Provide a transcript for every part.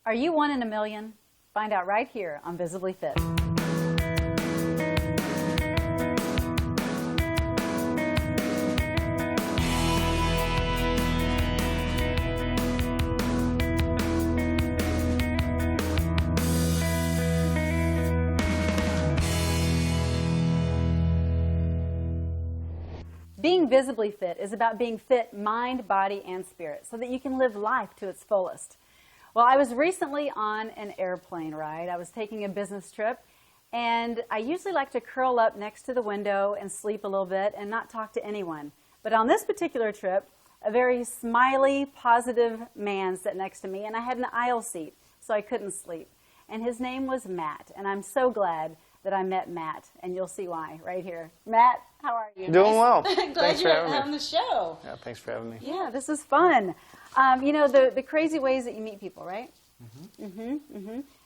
Are you one in a million? Find out right here on Visibly Fit. Being visibly fit is about being fit mind, body, and spirit so that you can live life to its fullest. Well, I was recently on an airplane ride. I was taking a business trip, and I usually like to curl up next to the window and sleep a little bit and not talk to anyone. But on this particular trip, a very smiley, positive man sat next to me, and I had an aisle seat, so I couldn't sleep. And his name was Matt, and I'm so glad that I met Matt, and you'll see why right here. Matt, how are you? Doing well. Glad you're on the show. Yeah, thanks for having me. Yeah, this is fun. You know, the crazy ways that you meet people, right?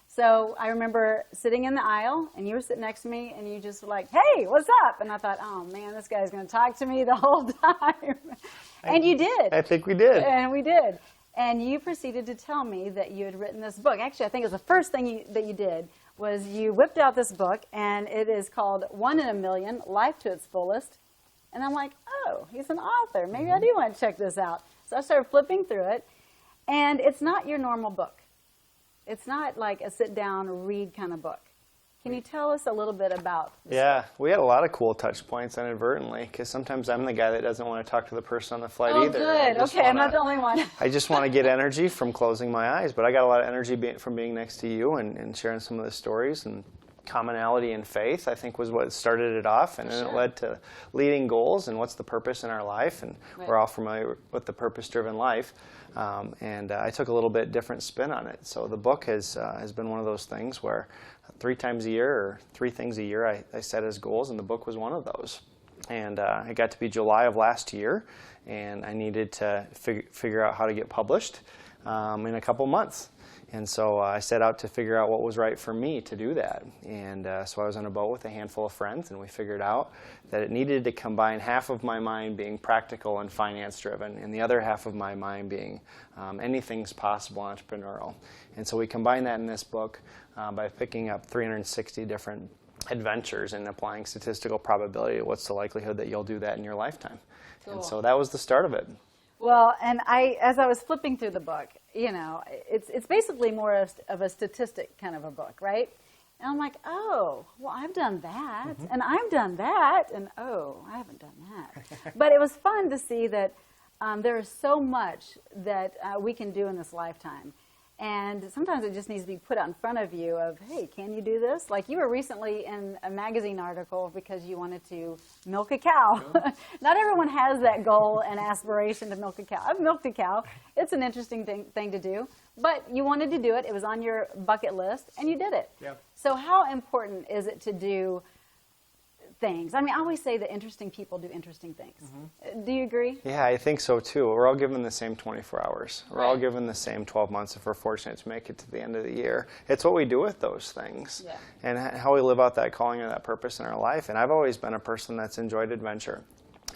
So I remember sitting in the aisle, and you were sitting next to me, and you just were like, hey, what's up? And I thought, oh, man, this guy's going to talk to me the whole time. And you did. I think we did. And we did. And you proceeded to tell me that you had written this book. Actually, I think it was the first thing that you did was you whipped out this book, and it is called One in a Million, Life to Its Fullest. And I'm like, oh, he's an author. Maybe I do want to check this out. So I started flipping through it, and it's not your normal book. It's not like a sit-down, read kind of book. Can you tell us a little bit about this? Yeah, we had a lot of cool touch points inadvertently, because sometimes I'm the guy that doesn't want to talk to the person on the flight either. Oh, good. Okay, I'm not the only one. I just want to get energy from closing my eyes, but I got a lot of energy from being next to you and sharing some of the stories. And commonality in faith, I think, was what started it off, and then it led to leading goals and what's the purpose in our life, and we're all familiar with the purpose-driven life. I took a little bit different spin on it. So the book has been one of those things where 3 times a year, or 3 things a year, I set as goals, and the book was one of those. And it got to be July of last year, and I needed to figure out how to get published in a couple months. And so I set out to figure out what was right for me to do that. And so I was on a boat with a handful of friends, and we figured out that it needed to combine half of my mind being practical and finance-driven, and the other half of my mind being anything's possible entrepreneurial. And so we combined that in this book by picking up 360 different adventures and applying statistical probability to what's the likelihood that you'll do that in your lifetime. Cool. And so that was the start of it. Well, and as I was flipping through the book, you know, it's basically more of a statistic kind of a book, right? And I'm like, oh, well, I've done that, and I've done that, and oh, I haven't done that. But it was fun to see that there is so much that we can do in this lifetime. And sometimes it just needs to be put out in front of you of, hey, can you do this? Like you were recently in a magazine article because you wanted to milk a cow. Not everyone has that goal and aspiration to milk a cow. I've milked a cow. It's an interesting thing to do. But you wanted to do it. It was on your bucket list, and you did it. Yeah. So how important is it to do things? I mean, I always say that interesting people do interesting things. Do you agree? Yeah, I think so too. We're all given the same 24 hours. We're all given the same 12 months if we're fortunate to make it to the end of the year. It's what we do with those things and how we live out that calling or that purpose in our life. And I've always been a person that's enjoyed adventure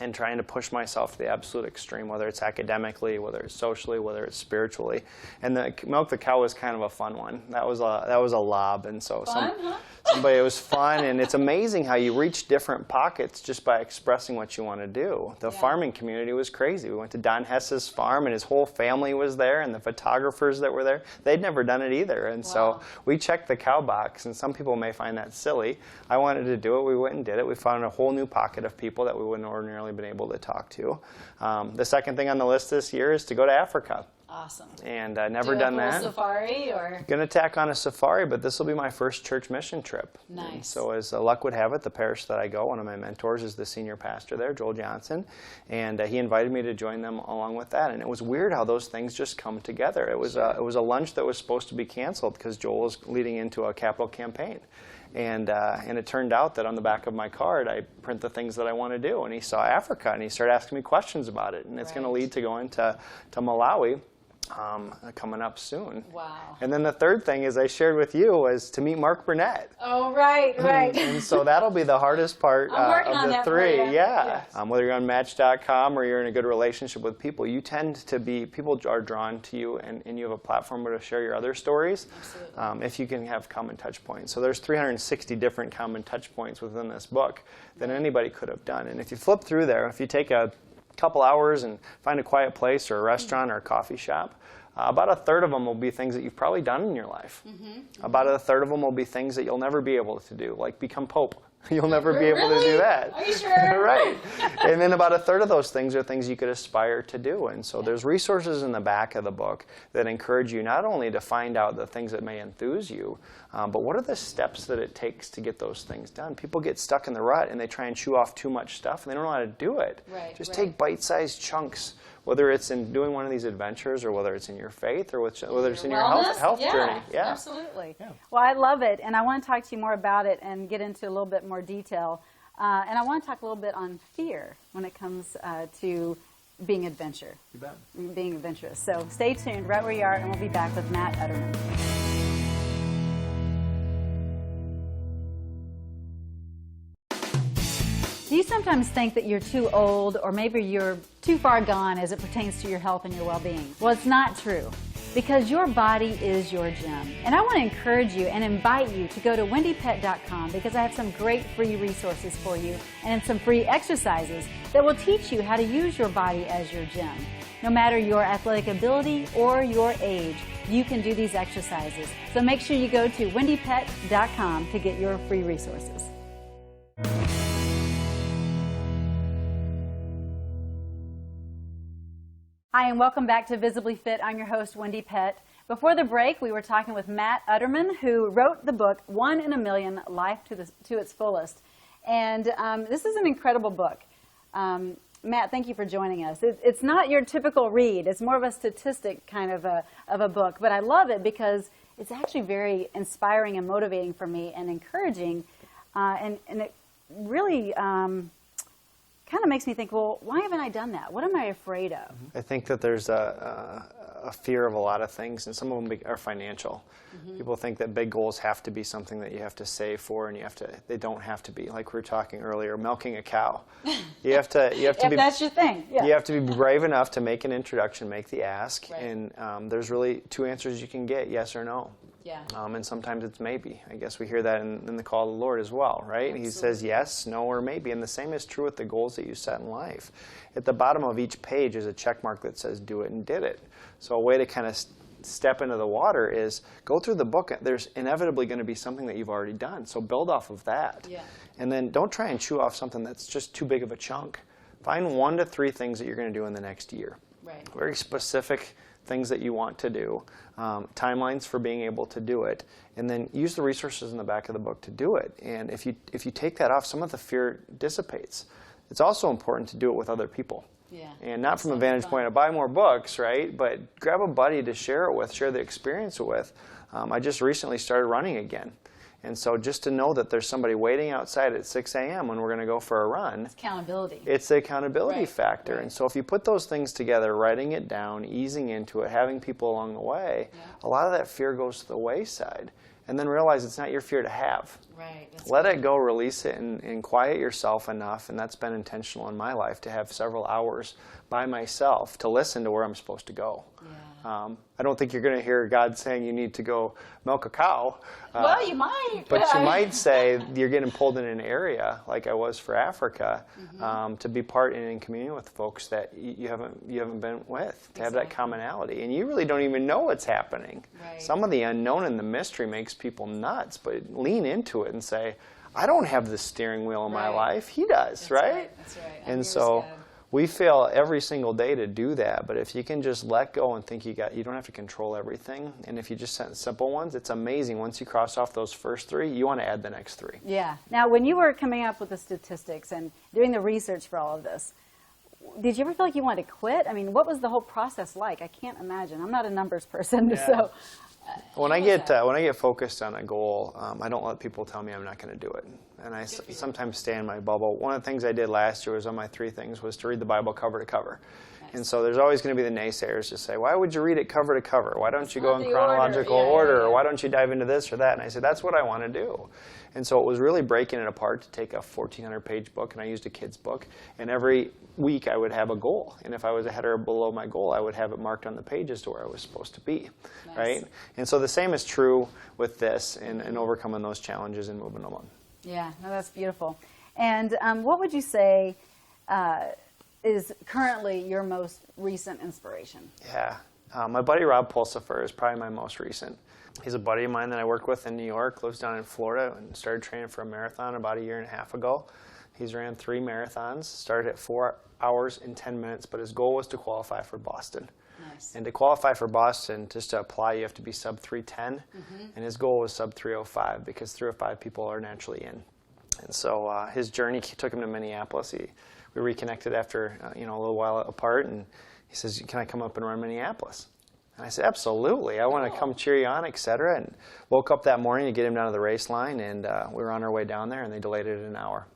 and trying to push myself to the absolute extreme, whether it's academically, whether it's socially, whether it's spiritually. And the milk the cow was kind of a fun one. That was a lob, and so it was fun, and it's amazing how you reach different pockets just by expressing what you want to do. The farming community was crazy. We went to Don Hess's farm, and his whole family was there, and the photographers that were there, they'd never done it either. And so we checked the cow box, and some people may find that silly. I wanted to do it. We went and did it. We found a whole new pocket of people that we wouldn't ordinarily been able to talk to. The second thing on the list this year is to go to Africa. Awesome. And never done that. Safari or? Going to tack on a safari, but this will be my first church mission trip. Nice. And so as luck would have it, the parish that I go, one of my mentors is the senior pastor there, Joel Johnson, and he invited me to join them along with that. And it was weird how those things just come together. It was a lunch that was supposed to be canceled because Joel was leading into a capital campaign. And it turned out that on the back of my card, I print the things that I want to do. And he saw Africa, and he started asking me questions about it. And it's going to lead to going to Malawi. coming up soon. Wow. And then the third thing, as I shared with you, was to meet Mark Burnett. Oh, right. And so that'll be the hardest part of the three. Yeah. Yes. Whether you're on Match.com or you're in a good relationship with people, you tend to be, people are drawn to you, and you have a platform where to share your other stories. Absolutely. If you can have common touch points. So there's 360 different common touch points within this book that anybody could have done. And if you flip through there, if you take a couple hours and find a quiet place or a restaurant or a coffee shop, about a third of them will be things that you've probably done in your life. About a third of them will be things that you'll never be able to do, like become Pope. You'll never be able to do that. Are you sure? Right. And then about a third of those things are things you could aspire to do. And so there's resources in the back of the book that encourage you not only to find out the things that may enthuse you, but what are the steps that it takes to get those things done? People get stuck in the rut and they try and chew off too much stuff and they don't know how to do it. Just take bite-sized chunks, whether it's in doing one of these adventures or whether it's in your faith or whether it's in your health journey. Yeah, absolutely. Yeah. Well, I love it, and I want to talk to you more about it and get into a little bit more detail. And I want to talk a little bit on fear when it comes to being adventure. You bet. Being adventurous. So stay tuned right where you are, and we'll be back with Matt Uderman. Do you sometimes think that you're too old or maybe you're too far gone as it pertains to your health and your well-being? Well, it's not true, because your body is your gym. And I want to encourage you and invite you to go to wendiepett.com, because I have some great free resources for you and some free exercises that will teach you how to use your body as your gym. No matter your athletic ability or your age, you can do these exercises. So make sure you go to wendiepett.com to get your free resources. Hi, and welcome back to Visibly Fit. I'm your host, Wendie Pett. Before the break, we were talking with Matt Uderman, who wrote the book, 1 in a Million, Life to its Fullest. And this is an incredible book. Matt, thank you for joining us. It's not your typical read. It's more of a statistic kind of a book. But I love it because it's actually very inspiring and motivating for me and encouraging. And it really kind of makes me think, well, why haven't I done that? What am I afraid of? I think that there's a fear of a lot of things, and some of them are financial. People think that big goals have to be something that you have to save for, and they don't have to be. Like we were talking earlier, milking a cow. You have to if be, that's your thing. Yeah. You have to be brave enough to make an introduction, make the ask, right. And there's really two answers you can get, yes or no. Yeah. And sometimes it's maybe. I guess we hear that in the call of the Lord as well, right? Absolutely. He says yes, no, or maybe. And the same is true with the goals that you set in life. At the bottom of each page is a check mark that says do it and did it. So a way to kind of step into the water is go through the book. There's inevitably going to be something that you've already done. So build off of that. Yeah. And then don't try and chew off something that's just too big of a chunk. Find 1 to 3 things that you're going to do in the next year. Right. Very specific things that you want to do, timelines for being able to do it, and then use the resources in the back of the book to do it. And if you take that off, some of the fear dissipates. It's also important to do it with other people. Yeah. And not from a vantage point of buy more books, right? But grab a buddy to share it with, share the experience with. I just recently started running again. And so just to know that there's somebody waiting outside at 6 a.m. when we're going to go for a run. It's accountability. It's the accountability factor. Right. And so if you put those things together, writing it down, easing into it, having people along the way, a lot of that fear goes to the wayside. And then realize it's not your fear to have. Right. Let it go, release it, and quiet yourself enough. And that's been intentional in my life, to have several hours by myself to listen to where I'm supposed to go. Yeah. I don't think you're going to hear God saying you need to go milk a cow. Well, you might. But you might say you're getting pulled in an area, like I was for Africa, to be part and in communion with folks that you haven't been with, to have that commonality. And you really don't even know what's happening. Right. Some of the unknown and the mystery makes people nuts, but lean into it and say, I don't have the steering wheel in my life. He does, That's right? That's right. And so we fail every single day to do that, but if you can just let go and think you don't have to control everything, and if you just set simple ones, it's amazing. Once you cross off those first 3, you want to add the next 3. Yeah. Now, when you were coming up with the statistics and doing the research for all of this, did you ever feel like you wanted to quit? I mean, what was the whole process like? I can't imagine. I'm not a numbers person, so. When I get focused on a goal, I don't let people tell me I'm not going to do it, and I sometimes stay in my bubble. One of the things I did last year was on my 3 things was to read the Bible cover to cover, And so there's always going to be the naysayers to say, why would you read it cover to cover? Why don't you go in the chronological order. or why don't you dive into this or that? And I said, that's what I want to do. And so it was really breaking it apart to take a 1,400-page book, and I used a kid's book, and every week I would have a goal. And if I was ahead or below my goal, I would have it marked on the pages to where I was supposed to be, right? And so the same is true with this and overcoming those challenges and moving along. Yeah, no, that's beautiful. And what would you say is currently your most recent inspiration? Yeah. My buddy Rob Pulsifer is probably my most recent. He's a buddy of mine that I work with in New York, lives down in Florida, and started training for a marathon about 1.5 years ago. He's ran 3 marathons, started at 4 hours and 10 minutes, but his goal was to qualify for Boston. Nice. And to qualify for Boston, just to apply, you have to be sub 310, and his goal was sub 305 because 305 people are naturally in. And so his journey took him to Minneapolis. We reconnected after a little while apart, and he says, "Can I come up and run Minneapolis?" And I said, "Absolutely. I want to come cheer you on, et cetera." And woke up that morning to get him down to the race line, and we were on our way down there, and they delayed it an hour.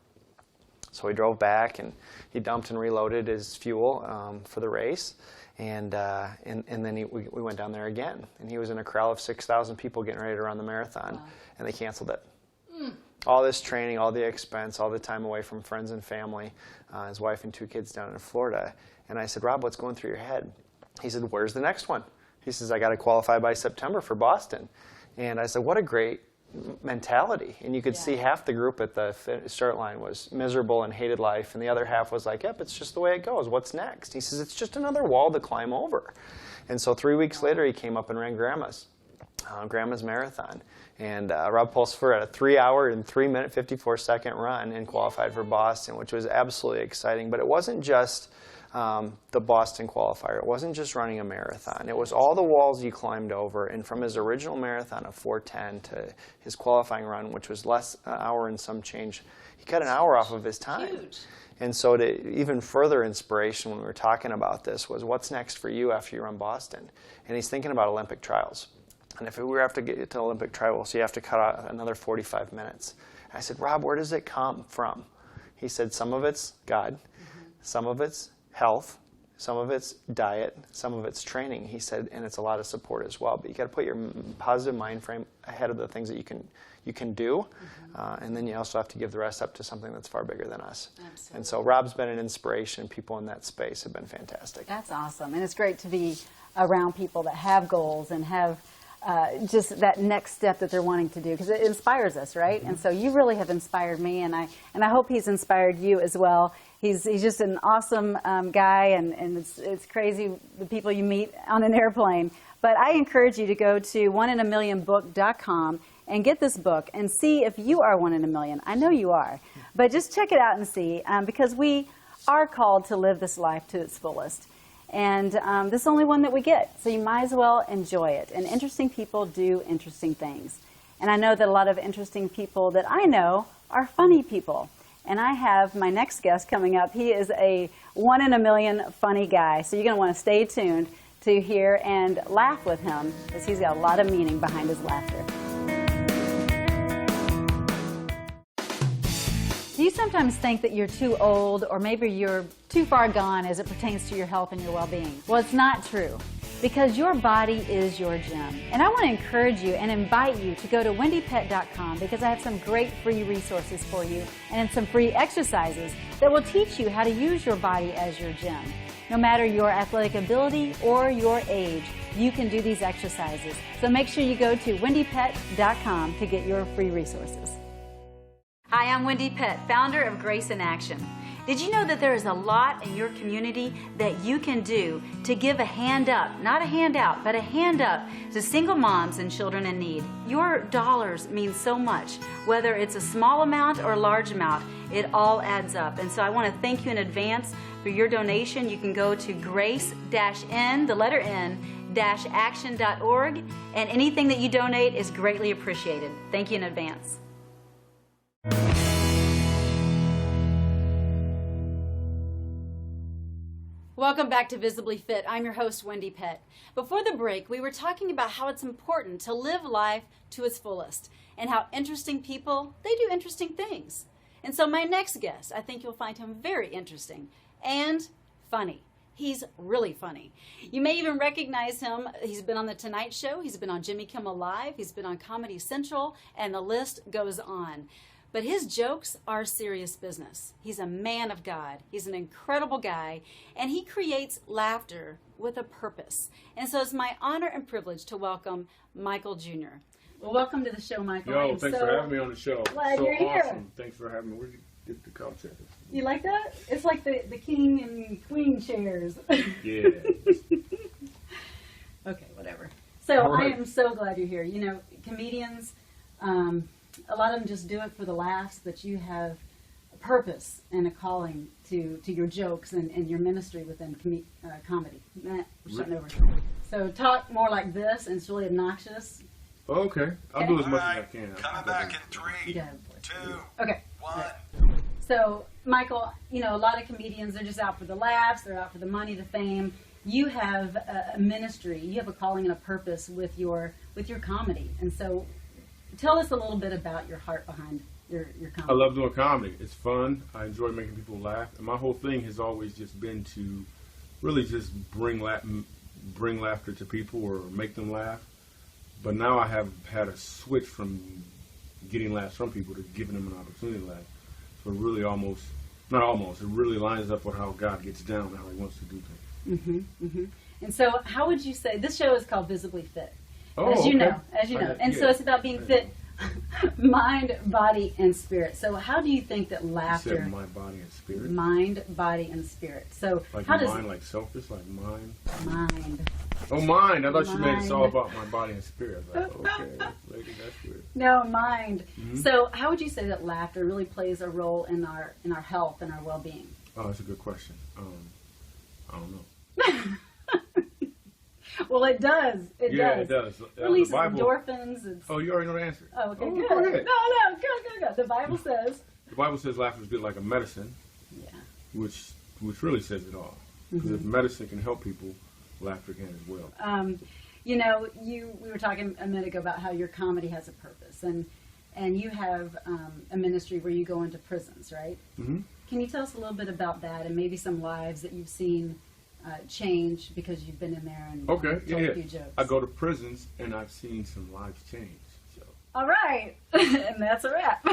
So we drove back, and he dumped and reloaded his fuel for the race. And then we went down there again. And he was in a crowd of 6,000 people getting ready to run the marathon, and they canceled it. All this training, all the expense, all the time away from friends and family, his wife and 2 kids down in Florida. And I said, "Rob, what's going through your head?" He said, "Where's the next one?" He says, "I got to qualify by September for Boston." And I said, "What a great mentality." And you could see half the group at the start line was miserable and hated life, and the other half was like, "Yep, it's just the way it goes. What's next?" He says, "It's just another wall to climb over." And so 3 weeks later, he came up and ran Grandma's marathon. And Rob Pulsifer had a 3 hour and 3 minute 54-second run and qualified for Boston, which was absolutely exciting. But it wasn't just the Boston qualifier. It wasn't just running a marathon. It was all the walls he climbed over. And from his original marathon of 4:10 to his qualifying run, which was less an hour and some change, he cut an hour off of his time. Huge. And so to even further inspiration when we were talking about this was, what's next for you after you run Boston? And he's thinking about Olympic trials. And if we were to get to Olympic trials, you have to cut out another 45 minutes. I said, "Rob, where does it come from?" He said, "Some of it's God, some of it's health, some of it's diet, some of it's training." He said, "And it's a lot of support as well. But you got to put your positive mind frame ahead of the things that you can do, and then you also have to give the rest up to something that's far bigger than us." Absolutely. And so Rob's been an inspiration. People in that space have been fantastic. That's awesome. And it's great to be around people that have goals and have just that next step that they're wanting to do, because it inspires us, right? And so you really have inspired me, and I hope he's inspired you as well. He's just an awesome guy, and it's crazy the people you meet on an airplane. But I encourage you to go to oneinaMillionBook.com and get this book and see if you are one in a million. I know you are, but just check it out and see, because we are called to live this life to its fullest. And this is the only one that we get, so you might as well enjoy it. And interesting people do interesting things. And I know that a lot of interesting people that I know are funny people. And I have my next guest coming up. He is a 1 in a million funny guy. So you're going to want to stay tuned to hear and laugh with him, because he's got a lot of meaning behind his laughter. Do you sometimes think that you're too old, or maybe you're too far gone as it pertains to your health and your well-being? Well, it's not true, because your body is your gym. And I want to encourage you and invite you to go to WendiePett.com, because I have some great free resources for you and some free exercises that will teach you how to use your body as your gym. No matter your athletic ability or your age, you can do these exercises. So make sure you go to WendiePett.com to get your free resources. Hi, I'm Wendie Pett, founder of Grace in Action. Did you know that there is a lot in your community that you can do to give a hand up, not a handout, but a hand up to single moms and children in need? Your dollars mean so much. Whether it's a small amount or a large amount, it all adds up. And so I want to thank you in advance for your donation. You can go to grace-n, the letter N, action.org, and anything that you donate is greatly appreciated. Thank you in advance. Welcome back to Visibly Fit. I'm your host, Wendie Pett. Before the break, we were talking about how it's important to live life to its fullest, and how interesting people, they do interesting things. And so my next guest, I think you'll find him very interesting and funny. He's really funny. You may even recognize him. He's been on The Tonight Show. He's been on Jimmy Kimmel Live. He's been on Comedy Central, and the list goes on. But his jokes are serious business. He's a man of God. He's an incredible guy, and he creates laughter with a purpose. And so it's my honor and privilege to welcome Michael Jr. Well, welcome to the show, Michael. Yo, thanks for having me on the show. Glad you're awesome. Here. Thanks for having me. Where'd you get the couch at? You like that? It's like the king and queen chairs. Yeah. Okay, whatever. So Right. I am so glad you're here. You know, comedians, a lot of them just do it for the laughs, but you have a purpose and a calling to your jokes and your ministry within comedy. We're starting over. So talk more like this, and it's really obnoxious. Okay. I'll do as much as I can. Coming back in 3, Yeah. 2, Okay. 1. So, Michael, you know, a lot of comedians are just out for the laughs, they're out for the money, the fame. You have a ministry, you have a calling and a purpose with your comedy. And so tell us a little bit about your heart behind your comedy. I love doing comedy. It's fun. I enjoy making people laugh. And my whole thing has always just been to really just bring laughter to people or make them laugh. But now I have had a switch from getting laughs from people to giving them an opportunity to laugh. So it really it really lines up with how God gets down and how he wants to do things. Mm-hmm, mm-hmm. And so how would you say, this show is called Visibly Fit, Oh, as you know. And yeah. so it's about being fit, mind, body, and spirit. So how do you think that You laughter, said my body and spirit. mind, body, and spirit. So Like how mind, like selfish, like mind. mind? Oh, mind. I thought you meant it's all Mind. about my body and spirit. I was like, okay, that's weird. No, mind. Mm-hmm. So how would you say that laughter really plays a role in our health and our well-being? Oh, that's a good question. I don't know. Well, it does. It Yeah, does. it does. Releases The Bible. endorphins. Oh, you already know the answer. Oh, okay, Oh, good. go ahead. No, good. The Bible says. The Bible says laughter is good like a medicine, Yeah. which really says it all. Because if medicine can help people, laughter can as well. You know, we were talking a minute ago about how your comedy has a purpose, and you have a ministry where you go into prisons, right? Mm-hmm. Can you tell us a little bit about that and maybe some lives that you've seen change because you've been in there and Okay, told yeah. a few jokes? I go to prisons and I've seen some lives change. So, All right, and that's a wrap.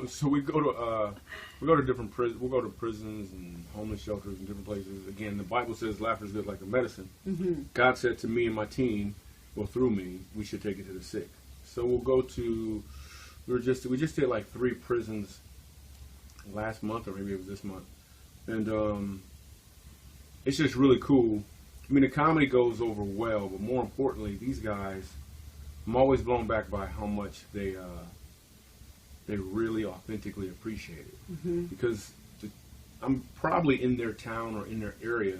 so we go to different prisons. We'll go to prisons and homeless shelters and different places. Again, the Bible says laughter is good like a medicine. Mm-hmm. God said to me and my team, well, through me, we should take it to the sick. So we'll go to. We just did like 3 prisons last month, or maybe it was this month, and it's just really cool. I mean, the comedy goes over well, but more importantly, these guys, I'm always blown back by how much they really authentically appreciate it. Mm-hmm. Because I'm probably in their town or in their area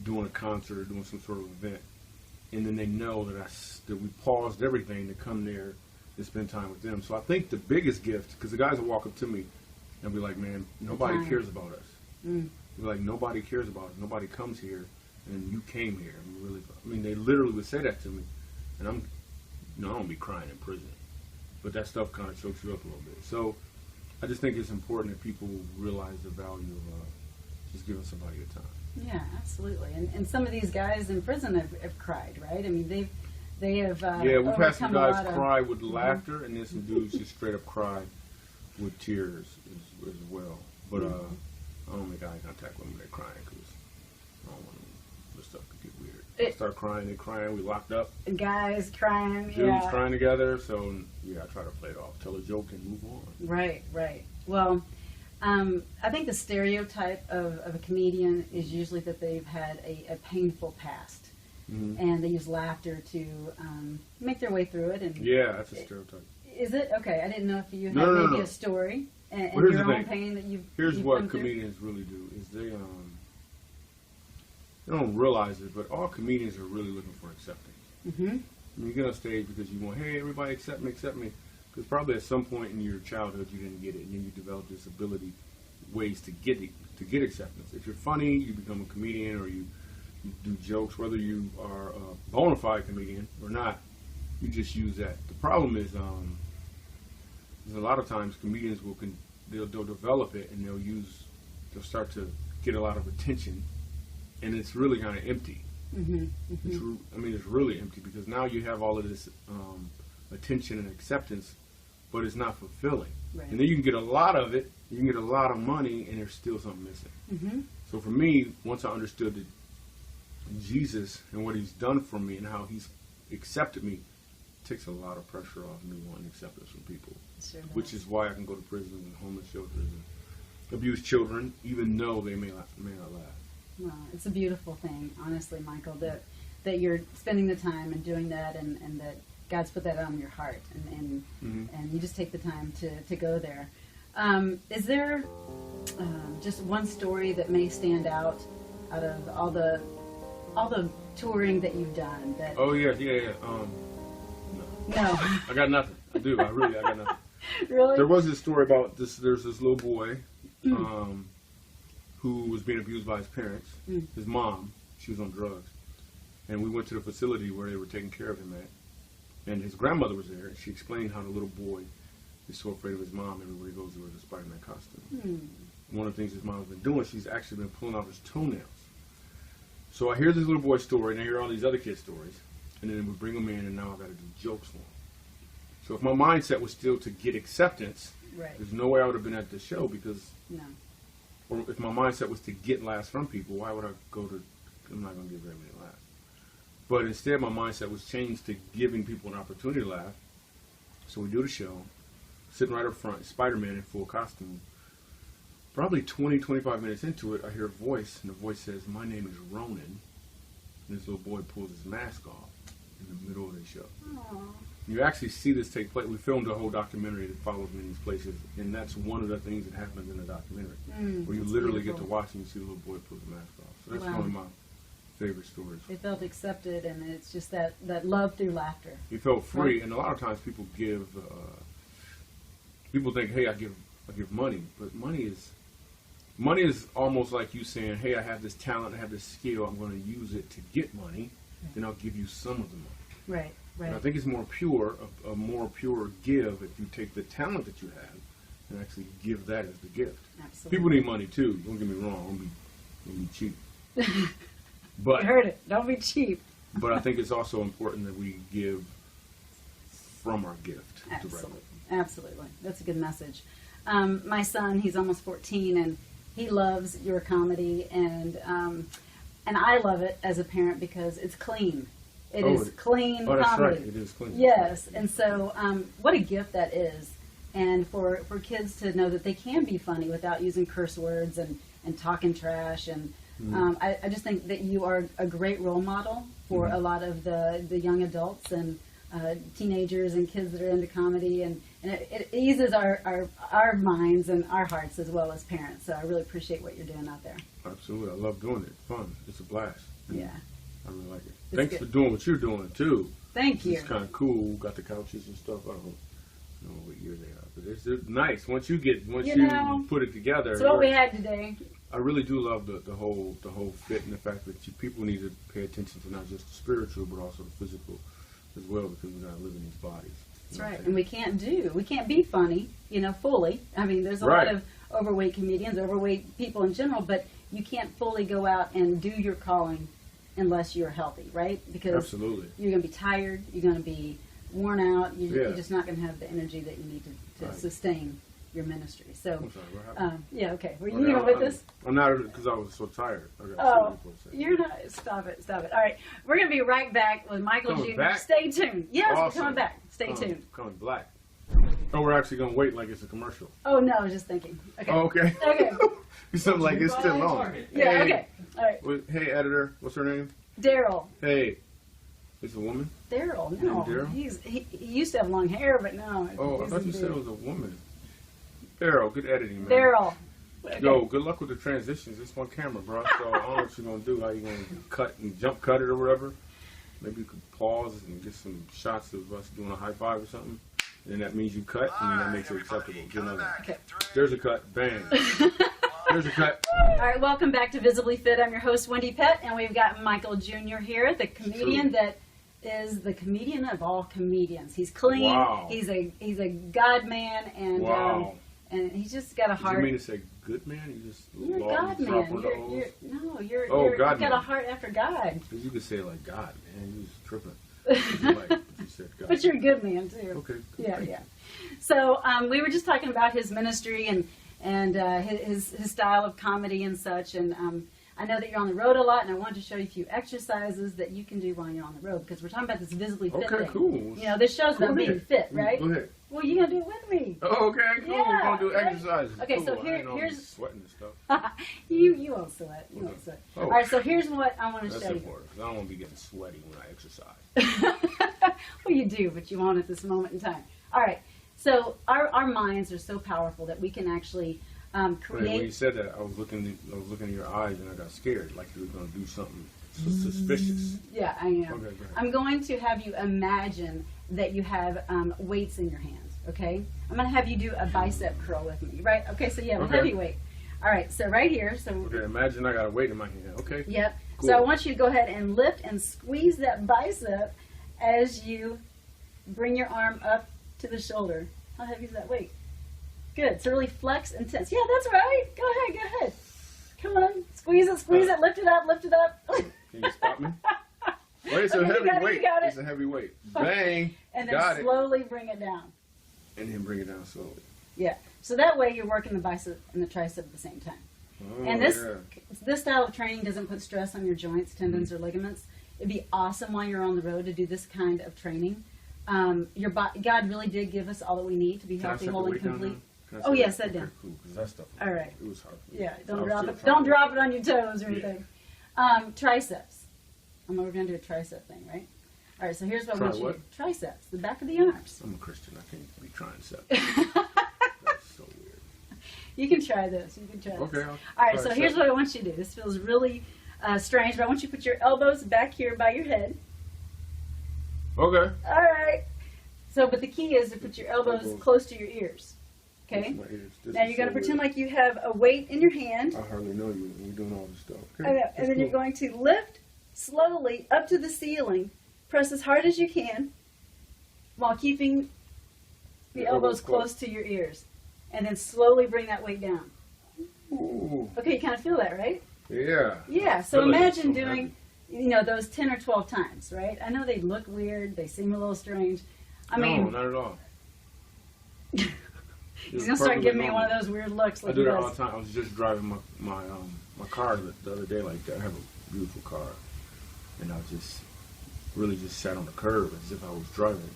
doing a concert or doing some sort of event, and then they know that we paused everything to come there and spend time with them. So I think the biggest gift, because the guys will walk up to me and be like, man, nobody cares about us. Mm. They're like, nobody cares about us. Nobody comes here, and you came here. I mean, they literally would say that to me, and I don't be crying in prison, but that stuff kind of chokes you up a little bit. So I just think it's important that people realize the value of just giving somebody a time. Yeah, absolutely. And some of these guys in prison have cried, right? I mean, they have Yeah, we've had some overcome a guys lot cry with laughter, and then some dudes just straight up cry with tears as well. But I don't make eye contact with them when they're crying because I don't want the stuff to get weird. I start crying, they're crying, we locked up. Guys crying, Dudes yeah. crying together, so yeah, I try to play it off, tell a joke, and move on. Right. Well, I think the stereotype of a comedian is usually that they've had a painful past, and they use laughter to make their way through it. And Yeah, that's a stereotype. Is it? Okay, I didn't know if you had No. maybe a story and Well, here's your the own thing. pain that you've Here's you've what come through. comedians really do, is they don't realize it, but all comedians are really looking for acceptance. Mm-hmm. I mean, you get on stage because you want, hey, everybody accept me. Because probably at some point in your childhood you didn't get it, and then you develop this ability, ways to get acceptance. If you're funny, you become a comedian, or you do jokes, whether you are a bona fide comedian or not, you just use that. The problem is a lot of times comedians they'll develop it, and they'll start to get a lot of attention, and it's really kind of empty. Mm-hmm. It's really empty because now you have all of this attention and acceptance, but it's not fulfilling. Right. And then you can get a lot of it, you can get a lot of money, and there's still something missing. Mm-hmm. So for me, once I understood that Jesus and what he's done for me and how he's accepted me, it takes a lot of pressure off me wanting acceptance from people. Sure does. Which is why I can go to prisons and homeless shelters and abuse children, even though they may not laugh. Well, it's a beautiful thing, honestly, Michael, that you're spending the time and doing that, and that God's put that on your heart, and you just take the time to go there. Is there just one story that may stand out of all the touring that you've done? That Oh yeah. no, I got nothing. I got nothing. really? There was this story about this. There's this little boy who was being abused by his parents. His mom, she was on drugs, and we went to the facility where they were taking care of him at. And his grandmother was there, and she explained how the little boy is so afraid of his mom everywhere he goes. He wears a Spider-Man costume. One of the things his mom's been doing, she's actually been pulling out his toenails. So I hear this little boy's story, and I hear all these other kids' stories, and then we bring them in, and now I've got to do jokes for them. So if my mindset was still to get acceptance, Right. there's no way I would have been at the show because, No. or if my mindset was to get laughs from people, why would I go to, I'm not going to get very many laughs. But instead my mindset was changed to giving people an opportunity to laugh. So we do the show, sitting right up front, Spider-Man in full costume. Probably 20, 25 minutes into it, I hear a voice, and the voice says, "My name is Ronan." And this little boy pulls his mask off in the middle of the show. Aww. You actually see this take place. We filmed a whole documentary that follows me in these places, and that's one of the things that happens in the documentary, where you that's literally beautiful. get to watch and you see the little boy pull his mask off. So that's Wow. one of my favorite stories. They felt accepted, and it's just that love through laughter. You felt free, Right. and a lot of times people give. People think, "Hey, I give money," but money is almost like you saying, "Hey, I have this talent, I have this skill, I'm going to use it to get money, then I'll give you some of the money." Right. And I think it's more pure, a more pure give if you take the talent that you have and actually give that as the gift. Absolutely. People need money too. Don't get me wrong. Don't be cheap. But You heard it. Don't be cheap. But I think it's also important that we give from our gift Absolutely. directly. Absolutely. That's a good message. My son, he's almost 14, and he loves your comedy, and I love it as a parent because it's clean. It is clean Oh, that's comedy. right. It is clean. Yes, and so what a gift that is. And for kids to know that they can be funny without using curse words and talking trash. And I just think that you are a great role model for a lot of the young adults and teenagers and kids that are into comedy. And it eases our minds and our hearts as well as parents. So I really appreciate what you're doing out there. Absolutely. I love doing it. It's fun. It's a blast. Yeah. I really like it. It's Thanks good. for doing what you're doing, too. Thank you. It's kind of cool. Got the couches and stuff. I don't know what year they are, but it's nice. Once you put it together. That's what we had today. I really do love the whole fit and the fact that people need to pay attention to not just the spiritual but also the physical as well, because we gotta live in these bodies. That's right, and we can't be funny, fully. I mean, there's a lot of overweight comedians, overweight people in general, but you can't fully go out and do your calling unless you're healthy, right? Because Absolutely. you're going to be tired, you're going to be worn out, you're just not going to have the energy that you need to sustain your ministry. So, I'm sorry, what happened? yeah, okay. Were you even with us? I'm not, because I was so tired. I got Oh, for a second. you're not. Stop it. All right. We're going to be right back with Michael Coming Jr. back? Stay tuned. Yes, Awesome. we're coming back. Stay tuned. Coming black. Oh, we're actually going to wait like it's a commercial. Oh, no, I was just thinking. Okay. Oh, okay. Okay. Something like it's still on. Yeah, Hey. okay. All right. Hey, editor. What's her name? Daryl. Hey. It's a woman? Daryl. No. Daryl? He used to have long hair, but no. Oh, I he's thought a you said dude. it was a woman. Daryl, good editing, man. Daryl. Okay. Yo, good luck with the transitions. It's on camera, bro. So I don't know what you're going to do. How you going to cut and jump cut it or whatever. Maybe you could pause and get some shots of us doing a high five or something. And then that means you cut, and then that makes it acceptable. Get another. Okay. There's a cut. Bang. There's a cut. All right, welcome back to Visibly Fit. I'm your host, Wendie Pett, and we've got Michael Jr. here, the comedian that is the comedian of all comedians. He's clean. Wow. He's a God man, and Wow. And he's just got a heart. Did you mean to say good man? You just You're a law- God drop man. on the O's? You've God got man. a heart after God. Because you could say like God, man. You was tripping. You said God. But you're a good man too. Okay. Good. Yeah, yeah. So we were just talking about his ministry and his style of comedy and such. And I know that you're on the road a lot, and I wanted to show you a few exercises that you can do while you're on the road, because we're talking about this Visibly Fit Okay, thing. cool. You know, this show's about being fit, right? Go ahead. Well, you're going to do it with me. Oh, okay, cool. Yeah, We're going to do right? exercises. Okay, cool. so I didn't know I was here's... sweating and stuff. you won't sweat. You won't sweat. Oh. All right, so here's what I want to That's show you. important, because I don't want to be getting sweaty when I exercise. Well, you do, but you won't at this moment in time. All right, so our minds are so powerful that we can actually When you create... said that, I was looking in your eyes and I got scared, like you were going to do something suspicious. Yeah, I am. Okay, go ahead. I'm going to have you imagine that you have weights in your hands, okay? I'm going to have you do a bicep curl with me, right? Okay, so you have a Okay. heavy weight. All right, so right here, so... Okay, imagine I got a weight in my hand. Okay. Yep. Cool. So I want you to go ahead and lift and squeeze that bicep as you bring your arm up to the shoulder. How heavy is that weight? Good. So really flex and tense. Yeah, that's right. Go ahead. Go ahead. Come on. Squeeze it. Squeeze it. Lift it up. Lift it up. Can you stop me? Wait, it's a Okay, you heavy got it, weight. you got it. It's a heavy weight. Bang. And then got it. slowly bring it down. And then bring it down slowly. Yeah. So that way you're working the bicep and the tricep at the same time. Oh, And this yeah. this style of training doesn't put stress on your joints, tendons, or ligaments. It'd be awesome while you're on the road to do this kind of training. God really did give us all that we need to be Can I healthy, set the whole, and weight down complete. now? Can I Oh, set yeah, that? set it Okay, down. cool, because that stuff. All right. It was hard. For me. Yeah, I don't was drop still it. trying Don't to- drop it on your toes or Yeah. anything. Triceps. We're going to do a tricep thing, right? All right, so here's what I Try want you to what? do. Triceps, the back of the arms. I'm a Christian. I can't be trying stuff. That's so weird. You can try this. You can try this. Okay. All right, so here's what I want you to do. This feels really strange, but I want you to put your elbows back here by your head. Okay. All right. So, but the key is to put your elbows close to your ears. Okay? My ears. This Now is you're going to so pretend weird. like you have a weight in your hand. I hardly know you when you're doing all this stuff. Okay. Okay, That's and then you're cool. going to lift slowly up to the ceiling. Press as hard as you can while keeping the elbows close to your ears. And then slowly bring that weight down. Ooh. Okay, you kind of feel that, right? Yeah. Yeah, so Feel it. imagine So doing, those 10 or 12 times, right? I know they look weird, they seem a little strange. I no, mean, not at all. he's It's going to start perfectly giving me normal. one of those weird looks I like do he that all does. the time. I was just driving my car the other day like that. I have a beautiful car, and I just really just sat on the curb as if I was driving,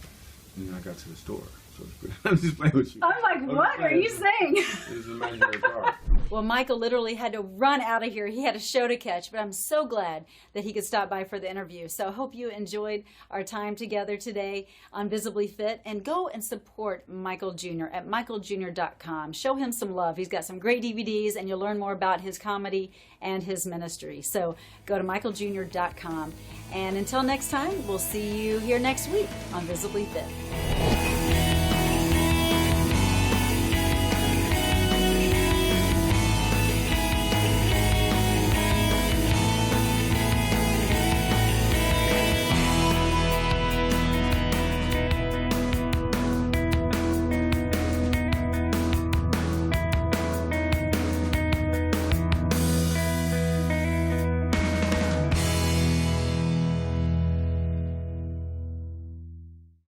and then I got to the store. So it's pretty, I'm just playing with you. I'm like, what are you saying? It's an imaginary car. Well, Michael literally had to run out of here. He had a show to catch, but I'm so glad that he could stop by for the interview. So I hope you enjoyed our time together today on Visibly Fit. And go and support Michael Jr. at michaeljr.com. Show him some love. He's got some great DVDs, and you'll learn more about his comedy and his ministry. So go to michaeljr.com. And until next time, we'll see you here next week on Visibly Fit.